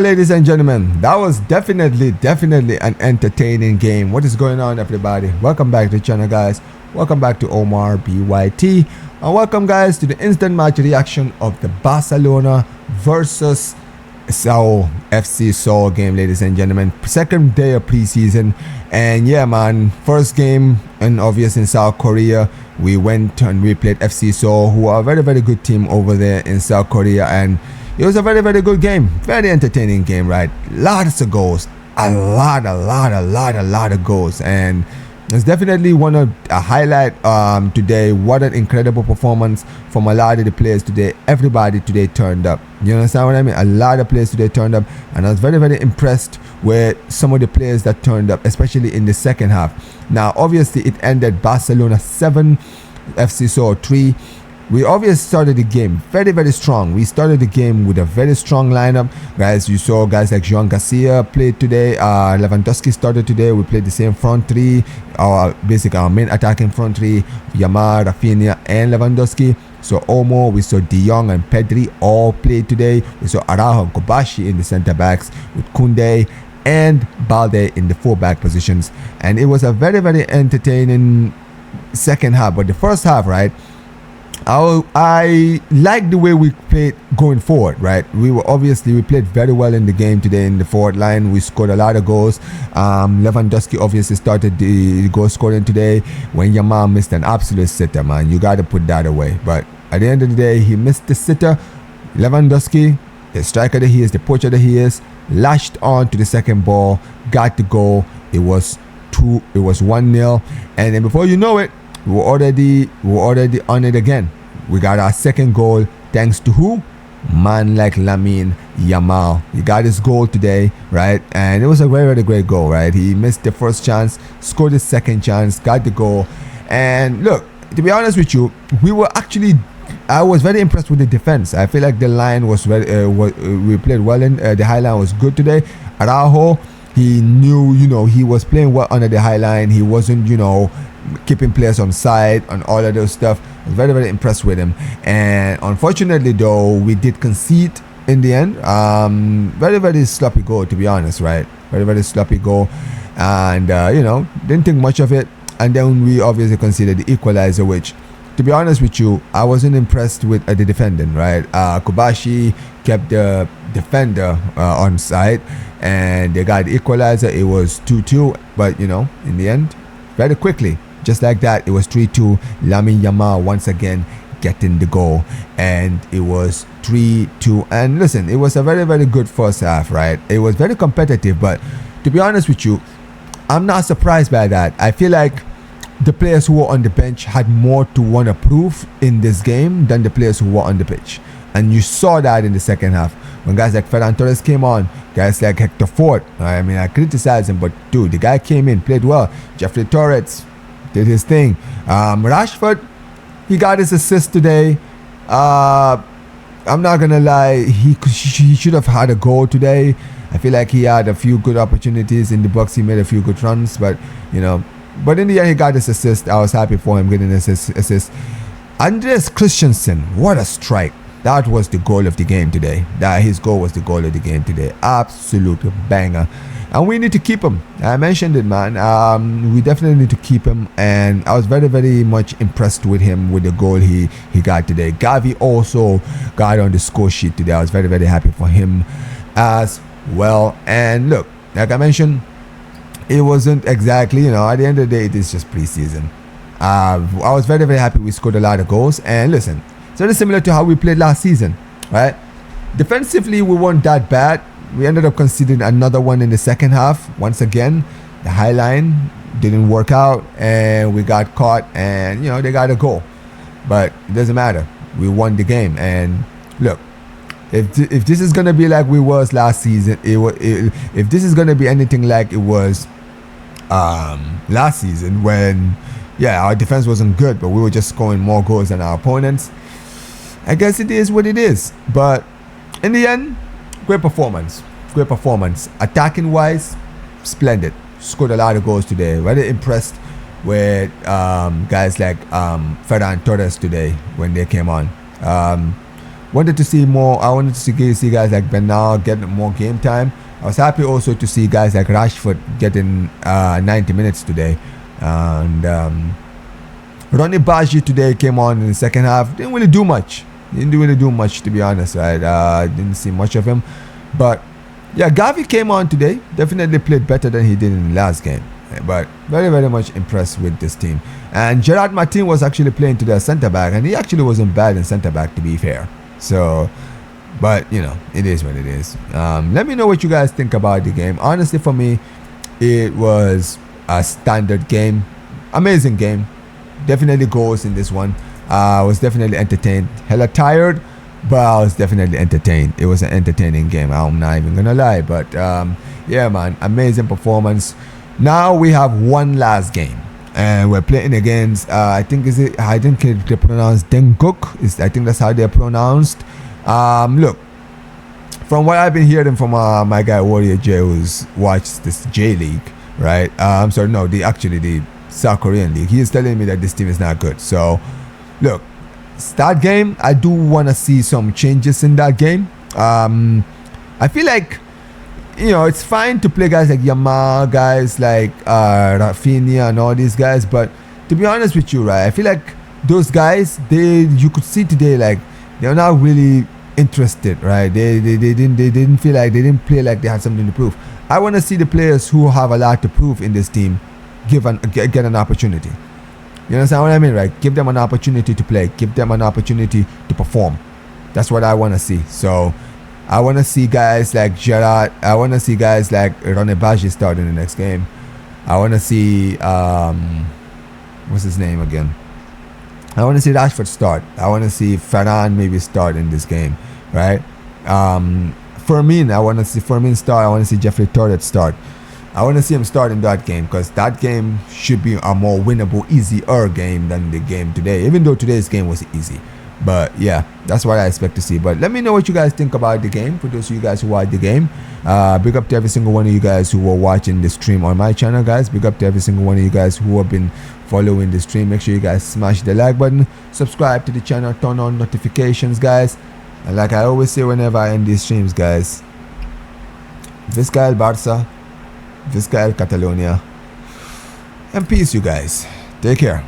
Ladies and gentlemen, that was definitely an entertaining game. What is going on, everybody? Welcome back to the channel, guys. Welcome back to Omar BYT, and welcome, guys, to the instant match reaction of the Barcelona versus Seoul FC Seoul game, ladies and gentlemen. Second day of preseason, and yeah, man, first game, and obviously in South Korea, we went and we played FC Seoul, who are a very good team over there in South Korea, and it was a very good game, very entertaining game, right? Lots of goals, a lot of goals, and it's definitely one of a highlight today. What an incredible performance from a lot of the players today. Everybody today turned up. You understand what I mean? A lot of players today turned up, and I was very impressed with some of the players that turned up, especially in the second half. Now, obviously, it ended Barcelona 7, FC Seoul 3. We obviously started the game very strong. We started the game with a very strong lineup, guys. You saw guys like Joan Garcia played today. Lewandowski started today. We played the same front three, our main attacking front three: Yamal, Rafinha, and Lewandowski. So Olmo, we saw De Jong and Pedri all played today. We saw Araujo and Kobashi in the center backs, with Koundé and Balde in the full-back positions. And it was a very entertaining second half. But the first half, right, I like the way we played going forward, right? We played very well in the game today in the forward line. We scored a lot of goals. Lewandowski obviously started the goal scoring today when Yamal missed an absolute sitter, man. You got to put that away. But at the end of the day, he missed the sitter. Lewandowski, the striker that he is, the poacher that he is, lashed on to the second ball, got the goal. It was 1-0, and then before you know it, we were already on it again. We got our second goal thanks to who? Man like Lamine Yamal. He got his goal today, right? And it was a very great goal, right? He missed the first chance, scored his second chance, got the goal. And look, to be honest with you, I was very impressed with the defense. I feel like the line was we played well in the high line was good today. Araujo, he knew, he was playing well under the high line. He wasn't, keeping players on side and all of those stuff. I was very impressed with him. And unfortunately, though, we did concede in the end. Very sloppy goal, to be honest, right? Very sloppy goal, and didn't think much of it. And then we obviously conceded the equalizer, which, to be honest with you, I wasn't impressed with the defending, right? Kobashi kept the defender on side, and they got the equalizer. It was 2-2, but in the end, very quickly, just like that, it was 3-2. Lamine Yamal once again getting the goal, and it was 3-2. And listen, it was a very good first half, right? It was very competitive, but to be honest with you, I'm not surprised by that. I feel like the players who were on the bench had more to want to prove in this game than the players who were on the pitch. And you saw that in the second half when guys like Ferran Torres came on, guys like Hector Ford. I mean, I criticized him, but dude, the guy came in, played well. Jeffrey Torres did his thing. Rashford, he got his assist today. I'm not gonna lie, he should have had a goal today. I feel like he had a few good opportunities in the box. He made a few good runs, but but in the end, he got his assist. I was happy for him getting his assist. Andreas Christensen, what a strike. That was the goal of the game today. His goal was the goal of the game today. Absolute banger. And we need to keep him. I mentioned it, man. We definitely need to keep him. And I was very much impressed with him with the goal he got today. Gavi also got on the score sheet today. I was very happy for him as well. And look, like I mentioned, it wasn't exactly, at the end of the day, it is just preseason. I was very happy we scored a lot of goals. And listen, it's very similar to how we played last season, right? Defensively, we weren't that bad. We ended up conceding another one in the second half. Once again, the high line didn't work out, and we got caught, and they got a goal. But it doesn't matter. We won the game. And look, if this is gonna be like we was last season, if this is gonna be anything like it was last season, when our defense wasn't good, but we were just scoring more goals than our opponents, I guess it is what it is. But in the end, great performance. Attacking wise, splendid. Scored a lot of goals today. Very impressed with guys like Ferran Torres today when they came on. wanted to see more. I wanted to see guys like Bernal getting more game time. I was happy also to see guys like Rashford getting 90 minutes today. And Ronnie Baji today came on in the second half. Didn't really do much. To be honest, right? Didn't see much of him. But yeah, Gavi came on today. Definitely played better than he did in the last game. But very, very much impressed with this team. And Gerard Martin was actually playing today as centre back, and he actually wasn't bad in centre back, to be fair. So, but you know, it is what it is. Let me know what you guys think about the game. Honestly, for me, it was a standard game. Amazing game. Definitely goals in this one. I was definitely entertained. Hella tired, but I was definitely entertained. It was an entertaining game. I'm not even gonna lie. But yeah, man, amazing performance. Now we have one last game, and we're playing against. I think they pronounce Denguk. I think that's how they're pronounced. Look, from what I've been hearing from my guy Warrior J, who's watched this J League, right? I'm sorry, no, the South Korean league. He is telling me that this team is not good. So, look, start game. I do want to see some changes in that game. I feel like, you know, it's fine to play guys like Yamal, guys like Rafinha and all these guys, but to be honest with you, right, I feel like those guys, you could see today, like, they're not really interested, right? They didn't feel like, they didn't play like they had something to prove. I want to see the players who have a lot to prove in this team get an opportunity. You understand what I mean, right? Give them an opportunity to play. Give them an opportunity to perform. That's what I want to see. So I want to see guys like Gerard. I want to see guys like Ronnie Baji start in the next game. I want to see what's his name again? I want to see Rashford start. I want to see Ferran maybe start in this game, right? Fermin, I want to see Fermin start. I want to see Jeffrey Torres start. I want to see him start in that game, because that game should be a more winnable, easier game than the game today, even though today's game was easy. But yeah, that's what I expect to see. But let me know what you guys think about the game. For those of you guys who watch the game, big up to every single one of you guys who were watching the stream on my channel, guys. Big up to every single one of you guys who have been following the stream. Make sure you guys smash the like button, subscribe to the channel, turn on notifications, guys. And like I always say whenever I end these streams, guys, Visca el Barça, Visca el Catalonia, and peace, you guys. Take care.